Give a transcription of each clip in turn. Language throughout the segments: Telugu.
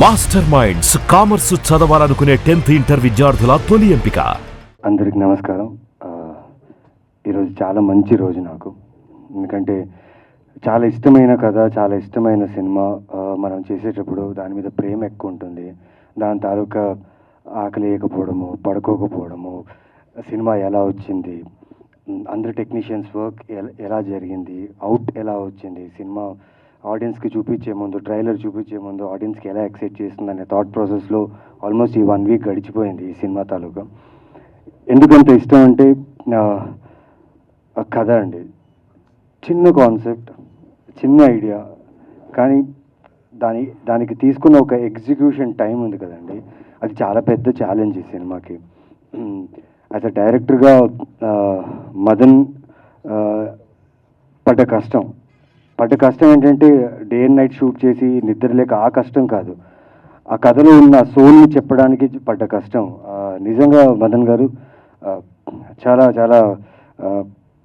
మాస్టర్ మైండ్స్ కామర్స్ చదవాలనుకునే 10th ఇంటర్ విద్యార్థుల తొలి ఎంపిక. అందరికి నమస్కారం. ఈరోజు చాలా మంచి రోజు నాకు, ఎందుకంటే చాలా ఇష్టమైన కథ, చాలా ఇష్టమైన సినిమా. మనం చేసేటప్పుడు దాని మీద ప్రేమ ఎక్కువ ఉంటుంది. దాని తాలూకా ఆకలి వేయకపోవడము, పడుకోకపోవడము, సినిమా ఎలా వచ్చింది, అందరు టెక్నీషియన్స్ వర్క్ ఎలా జరిగింది, అవుట్ ఎలా వచ్చింది, సినిమా ఆడియన్స్కి చూపించే ముందు, ట్రైలర్ చూపించే ముందు ఆడియన్స్కి ఎలా ఎక్సైట్ చేస్తుంది అనే థాట్ ప్రాసెస్లో ఆల్మోస్ట్ ఈ 1 వీక్ గడిచిపోయింది ఈ సినిమా తాలూకా. ఎందుకంత ఇష్టం అంటే కథ అండి. చిన్న కాన్సెప్ట్, చిన్న ఐడియా, కానీ దానికి తీసుకున్న ఒక ఎగ్జిక్యూషన్ టైం ఉంది కదండి, అది చాలా పెద్ద ఛాలెంజ్ ఈ సినిమాకి. యాజ్ అ డైరెక్టర్గా మదన్ పడ్డ కష్టం ఏంటంటే డే అండ్ నైట్ షూట్ చేసి నిద్ర లేక ఆ కష్టం కాదు, ఆ కథలో ఉన్న సోల్ని చెప్పడానికి పడ్డ కష్టం. నిజంగా మదన్ గారు చాలా చాలా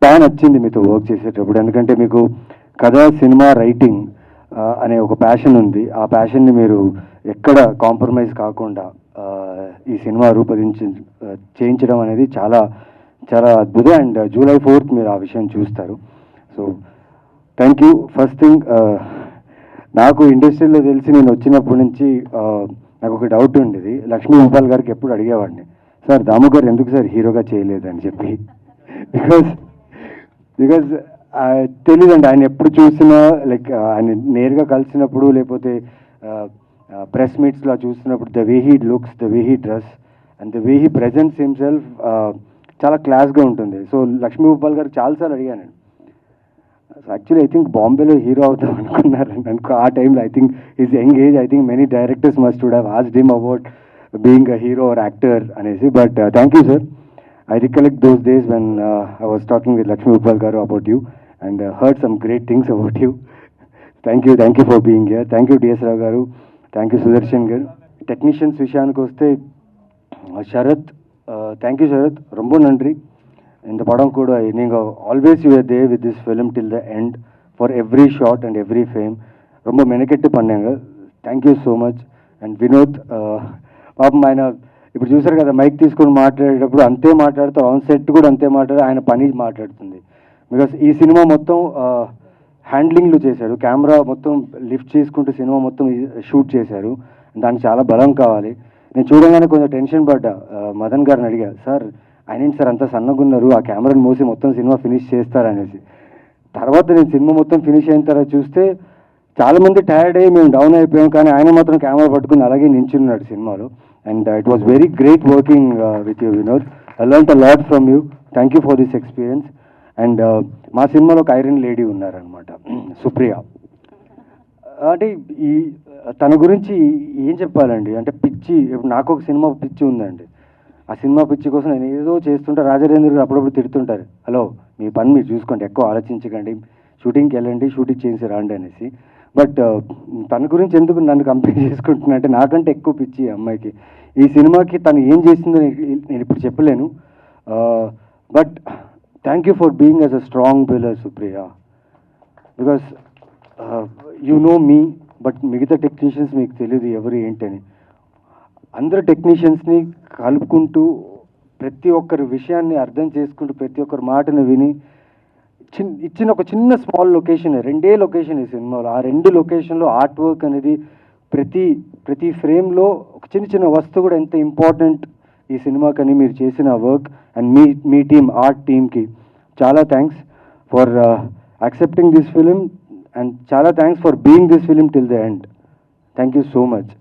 బాగా నచ్చింది మీతో వర్క్ చేసేటప్పుడు. ఎందుకంటే మీకు కథ, సినిమా, రైటింగ్ అనే ఒక ప్యాషన్ ఉంది. ఆ ప్యాషన్ని మీరు ఎక్కడ కాంప్రమైజ్ కాకుండా ఈ సినిమా చేయించడం అనేది చాలా చాలా అద్భుతం. అండ్ July 4th మీరు ఆ విషయం చూస్తారు. So thank you. First thing, నాకు ఇండస్ట్రీలో తెలిసి నేను వచ్చినప్పటి నుంచి నాకు ఒక డౌట్ ఉండేది. లక్ష్మీ భూపాల్ గారికి ఎప్పుడు అడిగేవాడిని, సార్ దాము గారు ఎందుకు సార్ హీరోగా చేయలేదని చెప్పి. బికాజ్ తెలీదండి, ఆయన ఎప్పుడు చూసినా లైక్ ఆయన నేరుగా కలిసినప్పుడు, లేకపోతే ప్రెస్ మీట్స్లో చూసినప్పుడు, the way he looks, the way he dress and the way he presents himself చాలా క్లాస్గా ఉంటుంది. సో లక్ష్మీ భూపాల్ గారు చాలాసార్లు అడిగాను. యాక్చువల్లీ ఐ థింక్ బాంబేలో హీరో అవుతాం అనుకున్నారని ఆ టైంలో. I think his young age, I think many directors must would have asked him about being a hero or actor అనేసి. But thank you sir. I recollect those days when I was talking with Lakshmi Bhupal garu about you and heard some great things about you. Thank you for being here. Thank you DS Rao garu, thank you Sudarshan garu. Technicians విషయానికి వస్తే శరత్, thank you శరత్, ரொம்ப நன்றி. இந்த படம் கூட நீங்கள் always you are there with this film till the end for every shot and every frame. ரொம்ப మెనకెట్టు பண்ணாங்க. Thank you so much. And Vinod, పాపం ఆయన ఇప్పుడు చూసారు కదా, మైక్ తీసుకొని మాట్లాడేటప్పుడు అంతే మాట్లాడుతూ, ఆన్ సెట్ కూడా అంతే ఆయన పని మాట్లాడుతుంది. బికాస్ ఈ సినిమా మొత్తం హ్యాండ్లింగ్లు చేశాడు, కెమెరా మొత్తం లిఫ్ట్ చేసుకుంటూ సినిమా మొత్తం షూట్ చేశారు. దానికి చాలా బలం కావాలి. నేను చూడగానే కొంచెం టెన్షన్ పడ్డా. మదన్ గారిని అడిగా, సార్ ఆయన ఏంటి సార్ అంతా సన్నగున్నారు, ఆ కెమెరాని మోసి మొత్తం సినిమా ఫినిష్ చేస్తారనేసి. తర్వాత నేను సినిమా మొత్తం ఫినిష్ అయిన తర్వాత చూస్తే చాలామంది టైర్డ్ అయ్యి మేము డౌన్ అయిపోయాం, కానీ ఆయన మాత్రం కెమెరా పట్టుకుని అలాగే నించున్నాడు సినిమాలో. And it was very great working with you, Vinod. I learned a lot from you. Thank you for this experience. And మా సినిమాలో ఒక ఐరన్ లేడీ ఉన్నారనమాట, సుప్రియ. అంటే తన గురించి ఏం చెప్పాలండి, అంటే పిచ్చి. ఇప్పుడు నాకు ఒక సినిమా పిచ్చి ఉందండి. ఆ సినిమా పిచ్చి కోసం నేను ఏదో చేస్తుంటే రాజరేంద్ర గారు అప్పుడప్పుడు తిడుతుంటారు, హలో మీ పని మీరు చూసుకోండి, ఎక్కువ ఆలోచించకండి, షూటింగ్కి వెళ్ళండి, షూటింగ్ చేసి రాండి అనేసి. బట్ తన గురించి ఎందుకు నన్ను కంపేర్ చేసుకుంటున్నా అంటే, నాకంటే ఎక్కువ పిచ్చి అమ్మాయికి. ఈ సినిమాకి తను ఏం చేసిందో నేను ఇప్పుడు చెప్పలేను. But thank you for being as a strong pillar Supriya. Because you know me, but మిగతా టెక్నీషియన్స్ మీకు తెలియదు ఎవరు ఏంటని. అందరు టెక్నీషియన్స్ని కలుపుకుంటూ, ప్రతి ఒక్కరి విషయాన్ని అర్థం చేసుకుంటూ, ప్రతి ఒక్కరి మాటను విని ఇచ్చిన ఒక చిన్న స్మాల్ లొకేషన్, 2 లొకేషన్ ఈ సినిమాలో. ఆ 2 లొకేషన్లో ఆర్ట్ వర్క్ అనేది ప్రతి ఫ్రేమ్లో ఒక చిన్న వస్తువు కూడా ఎంత ఇంపార్టెంట్ ఈ సినిమాకని మీరు చేసిన వర్క్. అండ్ మీ టీమ్, ఆర్ట్ టీమ్కి చాలా thanks for accepting this film, and చాలా thanks for being this film till the end. Thank you so much.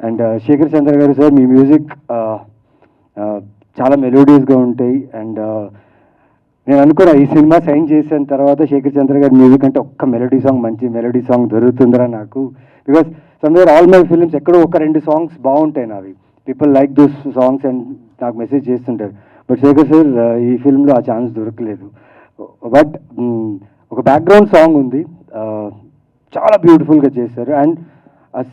And Shekhar Chandra garu sir, me music చాలా మెలోడియస్గా ఉంటాయి. అండ్ నేను అనుకున్నా ఈ సినిమా సైన్ చేసిన తర్వాత శేఖర్ చంద్ర గారి మ్యూజిక్ అంటే ఒక్క మెలోడీ సాంగ్, మంచి మెలోడీ సాంగ్ దొరుకుతుందిరా నాకు. Because somewhere all my films ఎక్కడో 1-2 సాంగ్స్ బాగుంటాయి నావి, people like those songs and నాకు మెసేజ్ చేస్తుంటారు. బట్ శేఖర్ సార్ ఈ ఫిల్మ్లో ఆ ఛాన్స్ దొరకలేదు. బట్ ఒక బ్యాక్గ్రౌండ్ సాంగ్ ఉంది, చాలా బ్యూటిఫుల్గా చేశారు. అండ్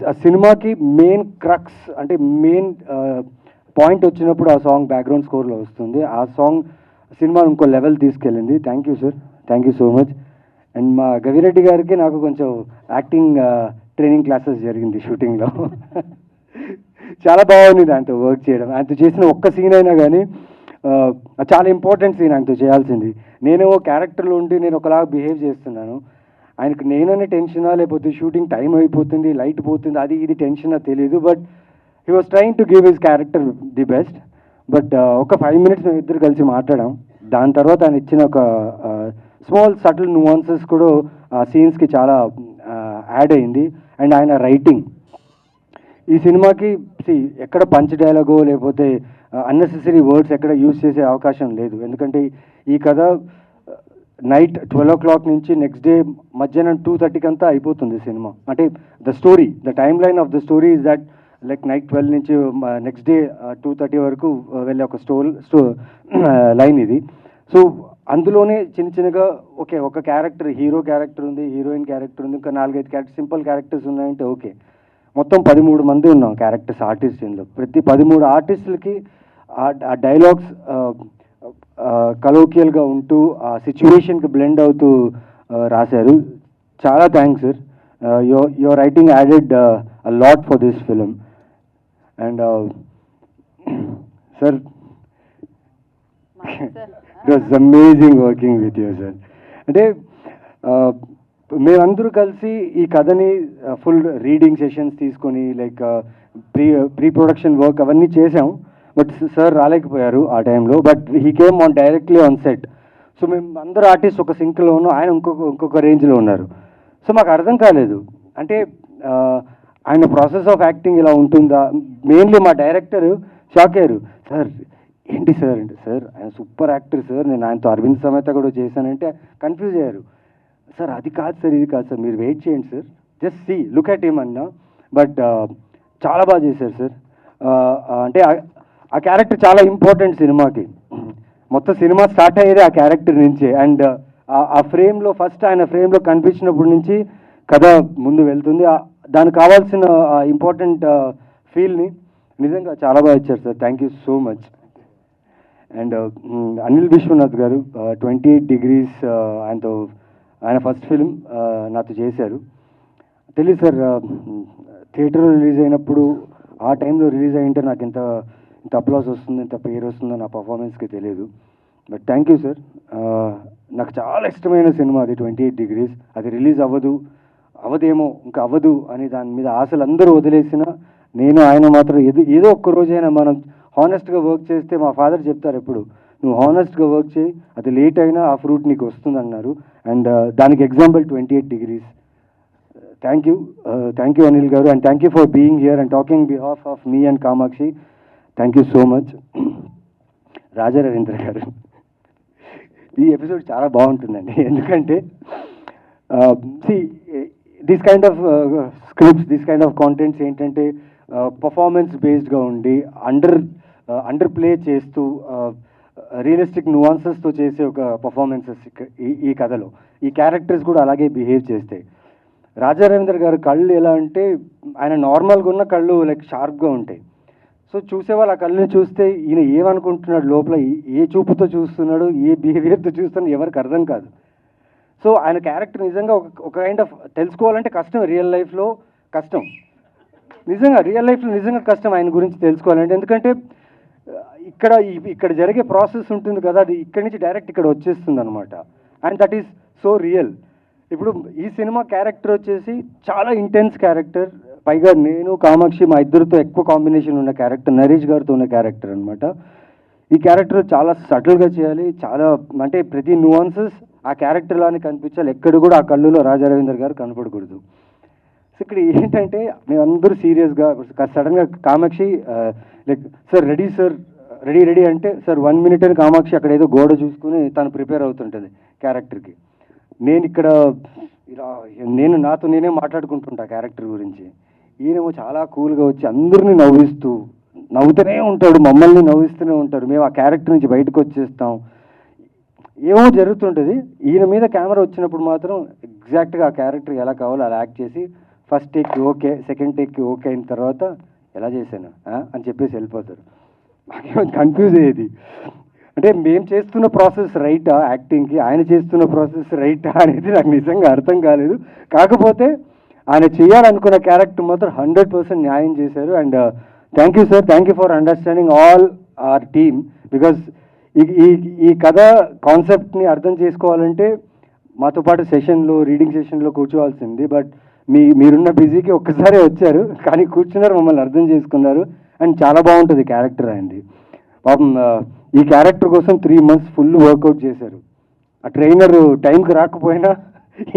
ఆ సినిమాకి మెయిన్ క్రక్స్ అంటే మెయిన్ పాయింట్ వచ్చినప్పుడు ఆ సాంగ్ బ్యాక్గ్రౌండ్ స్కోర్లో వస్తుంది. ఆ సాంగ్ సినిమా ఇంకో లెవెల్ తీసుకెళ్ళింది. Thank you sir, thank you so much. And మా గవిరెడ్డి గారికి నాకు కొంచెం యాక్టింగ్ ట్రైనింగ్ క్లాసెస్ జరిగింది షూటింగ్లో. చాలా బాగుంది దాంతో వర్క్ చేయడం. ఆయనతో చేసిన ఒక్క సీన్ అయినా కానీ చాలా ఇంపార్టెంట్ సీన్ ఆయనతో చేయాల్సింది. నేను క్యారెక్టర్లో ఉండి నేను ఒకలాగా బిహేవ్ చేస్తున్నాను, ఆయనకు నేననే టెన్షనా లేకపోతే షూటింగ్ టైం అయిపోతుంది లైట్ పోతుంది అది ఇది టెన్షనా తెలియదు. But he was trying to give his character the best. But ఒక 5 minutes మేము ఇద్దరు కలిసి మాట్లాడాం. దాని తర్వాత ఆయన ఇచ్చిన ఒక స్మాల్ సటిల్ నువాన్సెస్ కూడా ఆ సీన్స్కి చాలా యాడ్ అయింది. అండ్ ఆయన రైటింగ్ ఈ సినిమాకి ఎక్కడ పంచ్ డైలాగో లేకపోతే అన్నెసెసరీ వర్డ్స్ ఎక్కడ యూజ్ చేసే అవకాశం లేదు. ఎందుకంటే ఈ కథ నైట్ 12 o'clock నుంచి నెక్స్ట్ డే మధ్యాహ్నం 2:30 అంతా అయిపోతుంది సినిమా. అంటే the story, the time line of the story is that like night 12 నుంచి నెక్స్ట్ డే 2:30 వరకు వెళ్ళే ఒక లైన్ ఇది. సో అందులోనే చిన్నగా ఒక క్యారెక్టర్, హీరో క్యారెక్టర్ ఉంది, హీరోయిన్ క్యారెక్టర్ ఉంది, ఇంకా 4-5 క్యారెక్టర్ సింపుల్ క్యారెక్టర్స్ ఉన్నాయంటే ఓకే. మొత్తం 13 మంది ఉన్నాం క్యారెక్టర్స్ ఆర్టిస్ట్ ఇందులో. ప్రతి 13 ఆర్టిస్టులకి ఆ డైలాగ్స్ కలోకియల్గా ఉంటూ ఆ సిచ్యువేషన్కి బ్లెండ్ అవుతూ రాశారు. చాలా thanks sir. Your writing added a lot for this film. And sir it was amazing working with you sir. అంటే మేమందరూ కలిసి ఈ కథని ఫుల్ రీడింగ్ సెషన్స్ తీసుకొని లైక్ ప్రీ ప్రొడక్షన్ వర్క్ అవన్నీ చేసాం. బట్ సార్ రాలేకపోయారు ఆ టైంలో. But he came on directly on set. So మేము అందరూ ఆర్టిస్ట్ ఒక సింక్లో ఉన్నాం, ఆయన ఇంకొక రేంజ్లో ఉన్నారు. సో మాకు అర్థం కాలేదు, అంటే ఆయన ప్రాసెస్ ఆఫ్ యాక్టింగ్ ఇలా ఉంటుందా. మెయిన్లీ మా డైరెక్టర్ షాక్ అయ్యారు. సార్ ఏంటి సార్ అంటే, సార్ ఆయన సూపర్ యాక్టర్ సార్, నేను ఆయనతో అరవింద్ సమేత కూడా చేశానంటే కన్ఫ్యూజ్ అయ్యారు. సార్ అది కాదు సార్, ఇది కాదు సార్, మీరు వెయిట్ చేయండి sir, just see look at him అన్నా. బట్ చాలా బాగా చేశారు సార్. అంటే ఆ క్యారెక్టర్ చాలా ఇంపార్టెంట్ సినిమాకి. మొత్తం సినిమా స్టార్ట్ అయ్యేది ఆ క్యారెక్టర్ నుంచే. అండ్ ఆ ఫ్రేమ్లో ఫస్ట్ ఆయన ఫ్రేమ్లో కనిపించినప్పటి నుంచి కథ ముందు వెళ్తుంది. దానికి కావాల్సిన ఇంపార్టెంట్ ఫీల్ని నిజంగా చాలా బాగా ఇచ్చారు sir. Thank you so much. And Anil Vishwanath గారు 28 Degrees ఆయన ఫస్ట్ ఫిలిం నాతో చేశారు. తెలియదు సార్, థియేటర్లో రిలీజ్ అయినప్పుడు ఆ టైంలో రిలీజ్ అయ్యింటే నాకు ఇంత అప్లాస్ వస్తుంది, ఇంత పేరు వస్తుందో నా పర్ఫార్మెన్స్కి తెలియదు. But thank you sir. నాకు చాలా ఇష్టమైన సినిమా అది 28 Degrees. అది రిలీజ్ అవ్వదేమో ఇంకా అవ్వదు అని దాని మీద ఆశలు అందరూ వదిలేసిన నేను ఆయన మాత్రం ఏదో ఒక్క రోజైనా మనం హానెస్ట్గా వర్క్ చేస్తే, మా ఫాదర్ చెప్తారు ఎప్పుడు, నువ్వు హానెస్ట్గా వర్క్ చేయి, అది లేట్ అయినా ఆ ఫ్రూట్ నీకు వస్తుంది అన్నారు. అండ్ దానికి example 28 Degrees. Thank you Anil garu. And thank you for being here and talking behalf of me and Kamakshi. Thank you so much. Raja Ravindra garu, ఈ ఎపిసోడ్ చాలా బాగుంటుందండి. ఎందుకంటే this kind of scripts, this kind of contents ఏంటంటే పర్ఫార్మెన్స్ బేస్డ్గా ఉండి అండర్ ప్లే చేస్తూ రియలిస్టిక్ నువాన్సెస్తో చేసే ఒక పర్ఫార్మెన్సెస్ ఈ కథలో. ఈ క్యారెక్టర్స్ కూడా అలాగే బిహేవ్ చేస్తాయి. రాజా రవీంద్ర గారు కళ్ళు ఎలా అంటే, ఆయన నార్మల్గా ఉన్న కళ్ళు లైక్ షార్ప్గా ఉంటాయి. సో చూసేవాళ్ళు ఆ కళ్ళని చూస్తే ఈయన ఏమనుకుంటున్నాడు లోపల, ఏ చూపుతో చూస్తున్నాడు, ఏ బిహేవియర్తో చూస్తున్నాడు ఎవరికి అర్థం కాదు. సో ఆయన క్యారెక్టర్ నిజంగా ఒక కైండ్ ఆఫ్ తెలుసుకోవాలంటే కష్టం, రియల్ లైఫ్లో కష్టం, నిజంగా రియల్ లైఫ్లో నిజంగా కష్టం ఆయన గురించి తెలుసుకోవాలంటే. ఎందుకంటే ఇక్కడ జరిగే ప్రాసెస్ ఉంటుంది కదా, అది ఇక్కడి నుంచి డైరెక్ట్ ఇక్కడ వచ్చేస్తుంది అనమాట. And that is so real. ఇప్పుడు ఈ సినిమా క్యారెక్టర్ వచ్చేసి చాలా ఇంటెన్స్ క్యారెక్టర్. పైగా నేను కామాక్షి మా ఇద్దరితో ఎక్కువ కాంబినేషన్ ఉన్న క్యారెక్టర్, నరేష్ గారితో ఉన్న క్యారెక్టర్ అనమాట. ఈ క్యారెక్టర్ చాలా సటిల్గా చేయాలి, చాలా అంటే ప్రతి నువాన్సెస్ ఆ క్యారెక్టర్ లానే కనిపించాలి. ఎక్కడ కూడా ఆ కళ్ళులో రాజా రవీంద్ర గారు కనపడకూడదు. సో ఇక్కడ ఏంటంటే మేమందరూ సీరియస్గా సడన్గా కామాక్షి లైక్ సార్ రెడీ అంటే సార్ 1 minute అని కామాక్షి అక్కడ ఏదో గోడ చూసుకుని తను ప్రిపేర్ అవుతుంటుంది క్యారెక్టర్కి. నేను ఇక్కడ ఇలా నాతో నేనే మాట్లాడుకుంటుంటా క్యారెక్టర్ గురించి. ఈయనేమో చాలా కూల్గా వచ్చి అందరినీ నవ్వుతూనే ఉంటాడు, మమ్మల్ని నవ్విస్తూనే ఉంటారు. మేము ఆ క్యారెక్టర్ నుంచి బయటకు వచ్చేస్తాం, ఏమో జరుగుతుంటుంది. ఈయన మీద కెమెరా వచ్చినప్పుడు మాత్రం ఎగ్జాక్ట్గా ఆ క్యారెక్టర్ ఎలా కావాలో అలా యాక్ట్ చేసి ఫస్ట్ టేక్కి ఓకే, సెకండ్ టేక్కి ఓకే అయిన తర్వాత ఎలా చేశాను అని చెప్పేసి వెళ్ళిపోతారు. నాకేమో కన్ఫ్యూజ్ అయ్యేది, అంటే మేము చేస్తున్న ప్రాసెస్ రైటా యాక్టింగ్కి, ఆయన చేస్తున్న ప్రాసెస్ రైటా అనేది నాకు నిజంగా అర్థం కాలేదు. కాకపోతే ఆయన చేయాలనుకున్న క్యారెక్టర్ మాత్రం 100% న్యాయం చేశారు. And thank you sir, thank you for understanding all our team. Because ఈ కథ కాన్సెప్ట్ని అర్థం చేసుకోవాలంటే మాతో పాటు సెషన్లో, రీడింగ్ సెషన్లో కూర్చోవాల్సింది. బట్ మీరున్న బిజీకి ఒక్కసారి వచ్చారు, కానీ కూర్చున్నారు, మమ్మల్ని అర్థం చేసుకున్నారు. అండ్ చాలా బాగుంటుంది క్యారెక్టర్ అయింది. పాపం ఈ క్యారెక్టర్ కోసం 3 months ఫుల్ వర్కౌట్ చేశారు. ఆ ట్రైనర్ టైంకి రాకపోయినా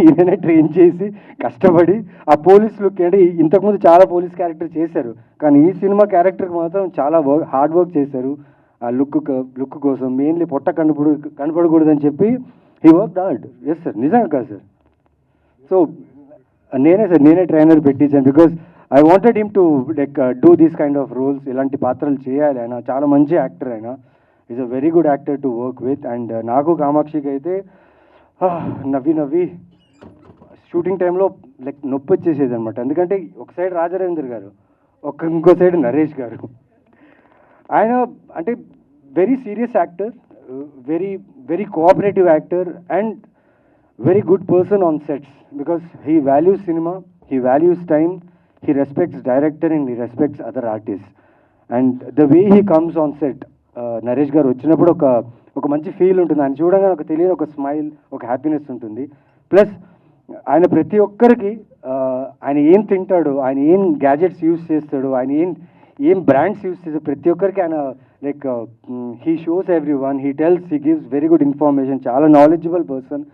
ఈయననే ట్రైన్ చేసి కష్టపడి ఆ పోలీస్ లుక్, అంటే ఇంతకుముందు చాలా పోలీస్ క్యారెక్టర్ చేశారు, కానీ ఈ సినిమా క్యారెక్టర్కి మాత్రం చాలా హార్డ్ వర్క్ చేశారు. ఆ లుక్ కోసం మెయిన్లీ పొట్ట కనపడకూడదని చెప్పి he work hard. Yes sir, నిజంగా కాదు సార్. సో నేనే ట్రైనర్ పెట్టించాను. Because I wanted him to like do these kind of roles. ఇలాంటి పాత్రలు చేయాలి. ఆయన చాలా మంచి యాక్టర్, ఆయన is a very good actor to work with. And నాకు కామాక్షికి అయితే నవ్వి షూటింగ్ టైంలో లైక్ నొప్పి వచ్చేసేది అనమాట. ఎందుకంటే ఒక సైడ్ రాజరేందర్ గారు, ఇంకో సైడ్ నరేష్ గారు. ఆయన అంటే very serious actor, very cooperative actor and very good person on sets, because he values cinema, he values time, he respects director and he respects other artists. And the way he comes on set, Naresh గారు వచ్చినప్పుడు ఒక మంచి ఫీల్ ఉంటుంది. ఆయన చూడగానే ఒక తెలియని ఒక స్మైల్, ఒక హ్యాపీనెస్ ఉంటుంది. ప్లస్ ఆయన ప్రతి ఒక్కరికి ఆయన ఏం తింటాడు, ఆయన ఏం గ్యాజెట్స్ యూస్ చేస్తాడు, ఆయన ఏం బ్రాండ్స్ యూస్ చేస్తాడు, ప్రతి ఒక్కరికి ఆయన like he shows everyone, he tells, he gives very good information. చాలా knowledgeable person.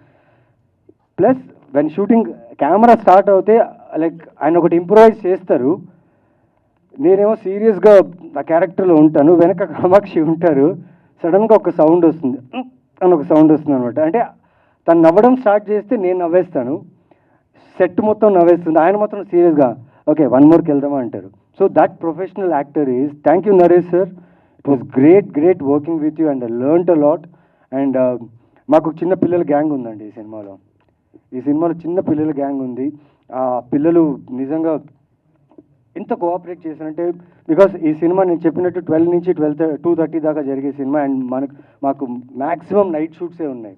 Plus when shooting camera start అవుతే లైక్ ఆయన ఒకటి ఇంప్రూవైజ్ చేస్తారు. నేనేమో సీరియస్గా ఆ క్యారెక్టర్లో ఉంటాను, వెనక కామాక్షి ఉంటారు. సడన్గా ఒక సౌండ్ వస్తుంది అని, ఒక సౌండ్ వస్తుంది అనమాట. అంటే తను నవ్వడం స్టార్ట్ చేస్తే నేను నవ్వేస్తాను, సెట్ మొత్తం నవ్వేస్తుంది. ఆయన మాత్రం సీరియస్గా ఓకే 1 moreకి వెళ్దామా అంటారు. So that professional actor is. Thank you Naresh sir, it was great working with you and I learned a lot. And మాకు చిన్న పిల్లల గ్యాంగ్ ఉందండి ఈ సినిమాలో చిన్న పిల్లల గ్యాంగ్ ఉంది. ఆ పిల్లలు నిజంగా ఎంత కోఆపరేట్ చేశారంటే, బికాస్ ఈ సినిమా నేను చెప్పినట్టు 12 నుంచి 2:30 దాకా జరిగే సినిమా. అండ్ మాకు మ్యాక్సిమం నైట్ షూట్సే ఉన్నాయి.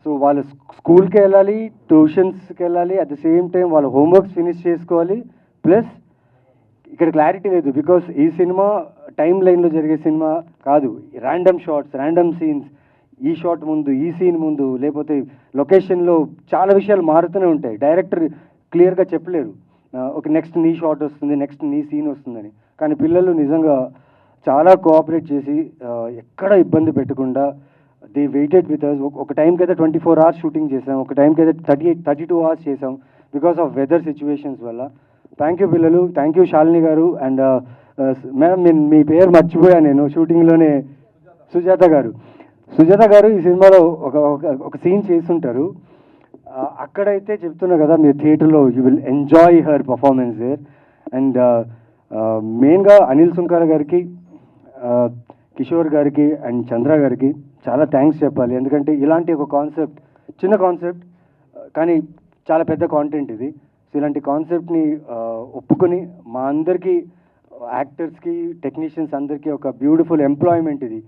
సో వాళ్ళు స్కూల్కి వెళ్ళాలి, ట్యూషన్స్కి వెళ్ళాలి, అట్ ద సేమ్ టైం వాళ్ళ హోంవర్క్స్ ఫినిష్ చేసుకోవాలి. ప్లస్ ఇక్కడ క్లారిటీ లేదు, బికాస్ ఈ సినిమా టైం లైన్లో జరిగే సినిమా కాదు. ర్యాండమ్ షార్ట్స్, ర్యాండమ్ సీన్స్, ఈ షాట్ ముందు, ఈ సీన్ ముందు, లేకపోతే లొకేషన్లో చాలా విషయాలు మారుతూనే ఉంటాయి. డైరెక్టర్ క్లియర్గా చెప్పలేరు ఓకే నెక్స్ట్ నీ షాట్ వస్తుంది, నెక్స్ట్ నీ సీన్ వస్తుందని. కానీ పిల్లలు నిజంగా చాలా కోఆపరేట్ చేసి ఎక్కడ ఇబ్బంది పెట్టకుండా దే వెయిటెడ్ విత్ అస్. ఒక టైంకి అయితే 24 hours షూటింగ్ చేసాం, ఒక టైంకి అయితే 32 hours చేసాం బికాస్ ఆఫ్ వెదర్ సిచ్యువేషన్స్ వల్ల. థ్యాంక్ యూ పిల్లలు, థ్యాంక్ యూ శాలిని గారు. అండ్ మేడం మీ పేరు మర్చిపోయాను నేను షూటింగ్లోనే. సుజాత గారు ఈ సినిమాలో ఒక సీన్ చేస్తుంటారు. అక్కడైతే చెప్తున్నా కదా, మీరు థియేటర్లో you will enjoy her performance there. And మెయిన్గా అనిల్ సుంకర గారికి, కిషోర్ గారికి అండ్ చంద్ర గారికి చాలా థ్యాంక్స్ చెప్పాలి. ఎందుకంటే ఇలాంటి ఒక కాన్సెప్ట్, చిన్న కాన్సెప్ట్ కానీ చాలా పెద్ద కాంటెంట్ ఇది. సో ఇలాంటి కాన్సెప్ట్ని ఒప్పుకొని మా అందరికీ, యాక్టర్స్కి, టెక్నీషియన్స్ అందరికీ ఒక బ్యూటిఫుల్ ఎంప్లాయ్మెంట్ ఇది.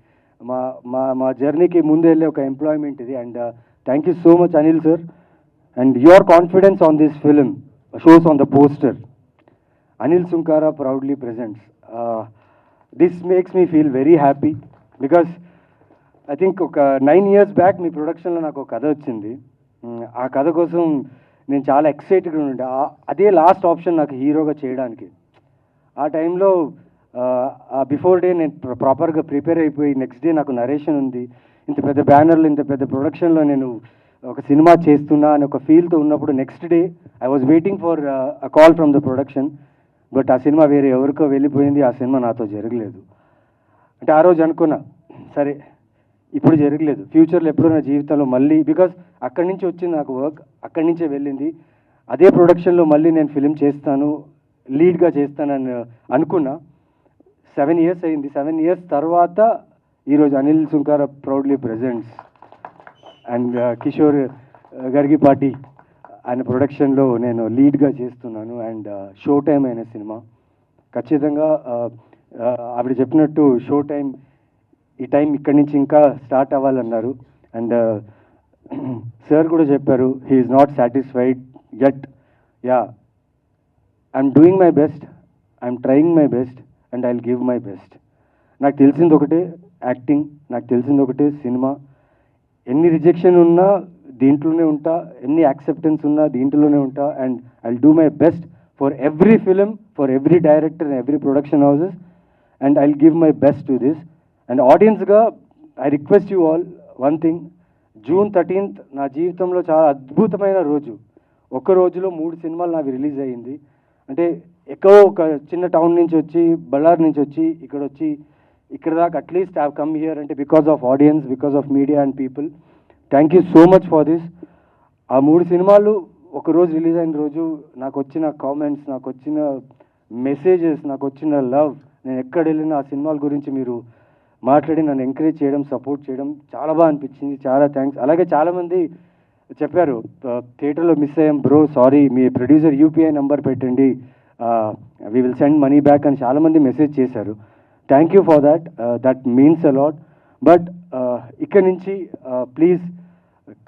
మా జర్నీకి ముందు వెళ్ళే ఒక ఎంప్లాయ్మెంట్ ఇది. And thank you so much Anil sir. And your confidence on this film shows on the poster. Anil Sunkara proudly presents. This makes me feel very happy because I think ఒక 9 years బ్యాక్ మీ ప్రొడక్షన్లో నాకు ఒక కథ వచ్చింది. ఆ కథ కోసం నేను చాలా ఎక్సైటెడ్గా ఉండే. అదే లాస్ట్ ఆప్షన్ నాకు హీరోగా చేయడానికి. ఆ టైంలో బిఫోర్ డే నేను ప్రాపర్గా ప్రిపేర్ అయిపోయి, నెక్స్ట్ డే నాకు నరేషన్ ఉంది, ఇంత పెద్ద బ్యానర్లో, ఇంత పెద్ద ప్రొడక్షన్లో నేను ఒక సినిమా చేస్తున్నా అని ఒక ఫీల్తో ఉన్నప్పుడు, next day I was waiting for a call from the production. But ఆ సినిమా వేరే ఎవరికో వెళ్ళిపోయింది, ఆ సినిమా నాతో జరగలేదు. అంటే ఆ రోజు అనుకున్నా, సరే ఇప్పుడు జరగలేదు, ఫ్యూచర్లో ఎప్పుడో నా జీవితంలో మళ్ళీ, బికాజ్ అక్కడి నుంచి వచ్చింది నాకు వర్క్, అక్కడి నుంచే వెళ్ళింది. అదే ప్రొడక్షన్లో మళ్ళీ నేను ఫిలిం చేస్తాను, లీడ్గా చేస్తానని అనుకున్నా. 7 years అయింది. 7 years తర్వాత ఈరోజు Anil Sunkara proudly presents and Kishore Garigipati ఆయన ప్రొడక్షన్లో నేను లీడ్గా చేస్తున్నాను. అండ్ షో టైం అయిన సినిమా ఖచ్చితంగా ఆవిడ చెప్పినట్టు షో టైం, ఈ టైం ఇక్కడి నుంచి ఇంకా స్టార్ట్ అవ్వాలన్నారు. అండ్ సార్ కూడా చెప్పారు, he is not satisfied yet. Yeah, I'm doing my best, I'm trying my best and I will give my best. నాకు తెలిసింది ఒకటే యాక్టింగ్, నాకు తెలిసింది ఒకటే సినిమా. ఎన్ని రిజెక్షన్ ఉన్నా దీంట్లోనే ఉంటా, ఎన్ని యాక్సెప్టెన్స్ ఉన్నా దీంట్లోనే ఉంటా. And I will do my best for every film, for every director and every production houses, and I will give my best to this. And ఆడియన్స్గా I request you all one thing, June 13th నా జీవితంలో చాలా అద్భుతమైన రోజు. ఒక్క రోజులో 3 సినిమాలు నాకు రిలీజ్ అయ్యింది. అంటే ఎక్కడో ఒక చిన్న టౌన్ నుంచి వచ్చి, బళ్ళారి నుంచి వచ్చి ఇక్కడ దాకా అట్లీస్ట్ హ్యావ్ కమ్ హియర్ అంటే because of audience, because of media and people. Thank you so much for this. ఆ 3 సినిమాలు ఒకరోజు రిలీజ్ అయిన రోజు నాకు వచ్చిన కామెంట్స్, నాకు వచ్చిన మెసేజెస్, నాకు వచ్చిన లవ్, నేను ఎక్కడ వెళ్ళినా ఆ సినిమాల గురించి మీరు మాట్లాడి నన్ను ఎంకరేజ్ చేయడం, సపోర్ట్ చేయడం చాలా బాగా అనిపించింది. చాలా థ్యాంక్స్. అలాగే చాలామంది చెప్పారు థియేటర్లో మిస్ అయ్యాం బ్రో, సారీ, మీ ప్రొడ్యూసర్ యూపీఐ నెంబర్ పెట్టండి, we will send money back అని చాలామంది మెసేజ్ చేశారు. Thank you for that, that means a lot. But ఇక్కడ నుంచి please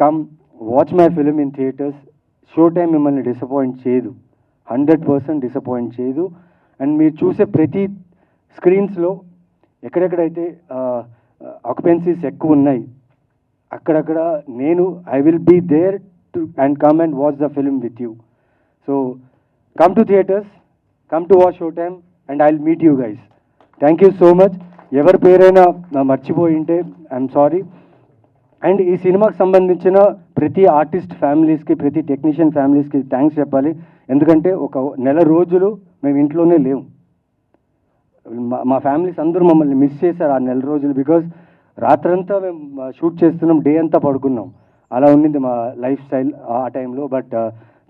come watch my film in theatres. Show time మిమ్మల్ని డిసప్పాయింట్ చేయదు, 100% డిసప్పాయింట్ చేయదు. అండ్ మీరు చూసే ప్రతి స్క్రీన్స్లో ఎక్కడెక్కడైతే ఆక్యుపెన్సీస్ ఎక్కువ ఉన్నాయి అక్కడక్కడ నేను I will be there too and come and watch the film with you. So come to theatres, come to watch show time and I will meet you guys. Thank you so much. ఎవరి పేరైనా మర్చిపోయి ఉంటే ఐఎమ్ సారీ. అండ్ ఈ సినిమాకి సంబంధించిన ప్రతి ఆర్టిస్ట్ ఫ్యామిలీస్కి, ప్రతి టెక్నీషియన్ ఫ్యామిలీస్కి థ్యాంక్స్ చెప్పాలి. ఎందుకంటే ఒక నెల రోజులు మేము ఇంట్లోనే లేవు. మా ఫ్యామిలీస్ అందరూ మమ్మల్ని మిస్ చేశారు ఆ నెల రోజులు. బికాజ్ రాత్రంతా మేము షూట్ చేస్తున్నాం, డే అంతా పడుకున్నాం. అలా ఉండింది మా లైఫ్ స్టైల్ ఆ టైంలో. But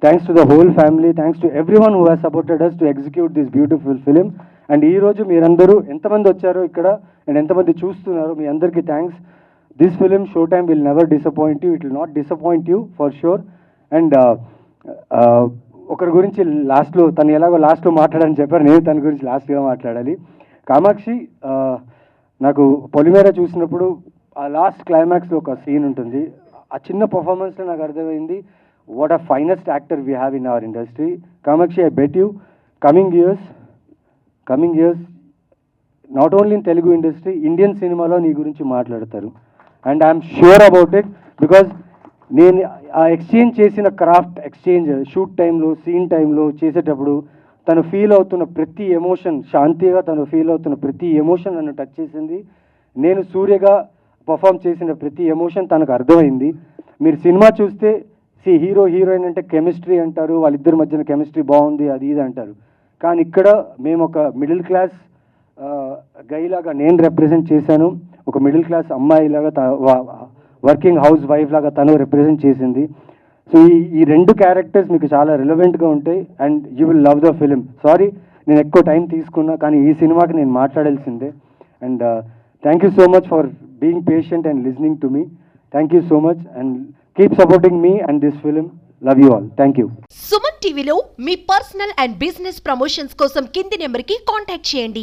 thanks to the whole family, thanks to everyone who has supported us to execute this beautiful film. And ఈరోజు మీరందరూ ఎంతమంది వచ్చారో ఇక్కడ అండ్ ఎంతమంది చూస్తున్నారో మీ అందరికీ thanks. This film show time will never disappoint you, it will not disappoint you for sure. And ఒకరి గురించి లాస్ట్లో, తను ఎలాగో లాస్ట్లో మాట్లాడని చెప్పారు, నేను తన గురించి లాస్ట్గా మాట్లాడాలి. కామాక్షి, నాకు పొలిమేర చూసినప్పుడు ఆ లాస్ట్ క్లైమాక్స్లో ఒక సీన్ ఉంటుంది. ఆ చిన్న పర్ఫార్మెన్స్లో నాకు అర్థమైంది what a finest actor we have in our industry. Kamakshi, I bet you coming years not only in Telugu industry, Indian సినిమాలో నీ గురించి మాట్లాడతారు. And I'm sure about it. Because నేను ఆ ఎక్స్చేంజ్ చేసిన క్రాఫ్ట్ ఎక్స్చేంజ్ షూట్ టైంలో, సీన్ టైంలో చేసేటప్పుడు తను ఫీల్ అవుతున్న ప్రతి ఎమోషన్, శాంతిగా తను ఫీల్ అవుతున్న ప్రతి ఎమోషన్ నన్ను టచ్ చేసింది. నేను సూర్యగా పర్ఫామ్ చేసిన ప్రతి ఎమోషన్ తనకు అర్థమైంది. మీరు సినిమా చూస్తే హీరో హీరోయిన్ అంటే కెమిస్ట్రీ అంటారు, వాళ్ళిద్దరి మధ్యన కెమిస్ట్రీ బాగుంది, అది ఇది అంటారు. కానీ ఇక్కడ మేము ఒక మిడిల్ క్లాస్ గైలాగా నేను రిప్రజెంట్ చేశాను, ఒక మిడిల్ క్లాస్ అమ్మాయిలాగా, వర్కింగ్ హౌస్ వైఫ్ లాగా తను రిప్రజెంట్ చేసింది. సో ఈ 2 క్యారెక్టర్స్ మీకు చాలా రిలవెంట్గా ఉంటాయి and you will love the film. Sorry నేను ఎక్కువ టైం తీసుకున్నా, కానీ ఈ సినిమాకి నేను మాట్లాడాల్సిందే. And thank you so much for being patient and listening to me. Thank you so much and keep supporting me and this film. Love you all. Thank you. Suman టీవీలో మీ పర్సనల్ అండ్ బిజినెస్ ప్రమోషన్స్ కోసం కింది నెంబర్కి కాంటాక్ట్ చేయండి.